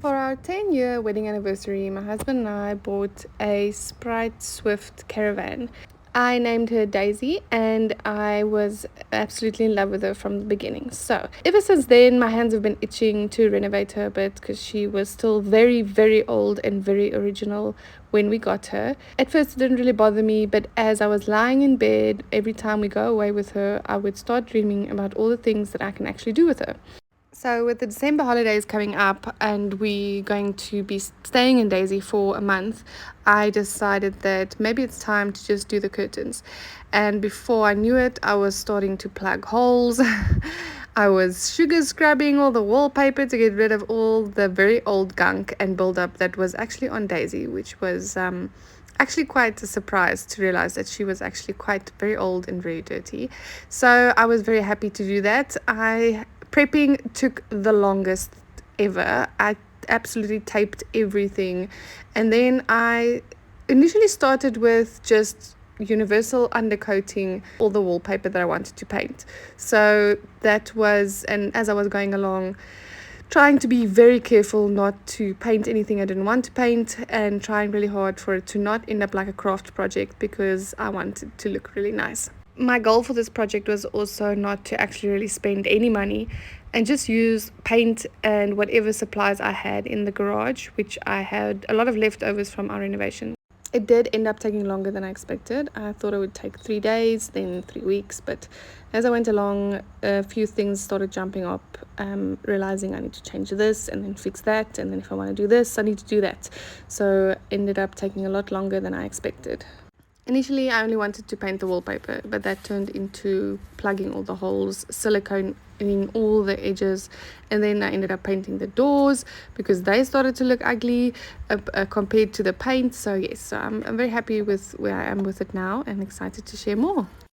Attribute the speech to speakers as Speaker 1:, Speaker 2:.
Speaker 1: For our 10-year wedding anniversary, my husband and I bought a Sprite Swift Caravan. I named her Daisy and I was absolutely in love with her from the beginning. So ever since then, my hands have been itching to renovate her a bit because she was still very, very old and very original when we got her. At first, it didn't really bother me, but as I was lying in bed, every time we go away with her, I would start dreaming about all the things that I can actually do with her. So with the December holidays coming up and we going to be staying in Daisy for a month, I decided that maybe it's time to just do the curtains. And before I knew it, I was starting to plug holes. I was sugar scrubbing all the wallpaper to get rid of all the very old gunk and buildup that was actually on Daisy, which was actually quite a surprise to realize that she was actually quite very old and very dirty. So I was very happy to do that. Prepping took the longest ever. I absolutely taped everything, and then I initially started with just universal undercoating all the wallpaper that I wanted to paint. So that was, and as I was going along, trying to be very careful not to paint anything I didn't want to paint, and trying really hard for it to not end up like a craft project because I wanted to look really nice. My goal for this project was also not to actually really spend any money and just use paint and whatever supplies I had in the garage, which I had a lot of leftovers from our renovation. It did end up taking longer than I expected. I thought it would take 3 days, then 3 weeks, but as I went along, a few things started jumping up, realizing I need to change this and then fix that, and then if I want to do this, I need to do that. So ended up taking a lot longer than I expected. Initially, I only wanted to paint the wallpaper, but that turned into plugging all the holes, siliconing all the edges, and then I ended up painting the doors because they started to look ugly compared to the paint. So yes, so I'm very happy with where I am with it now and excited to share more.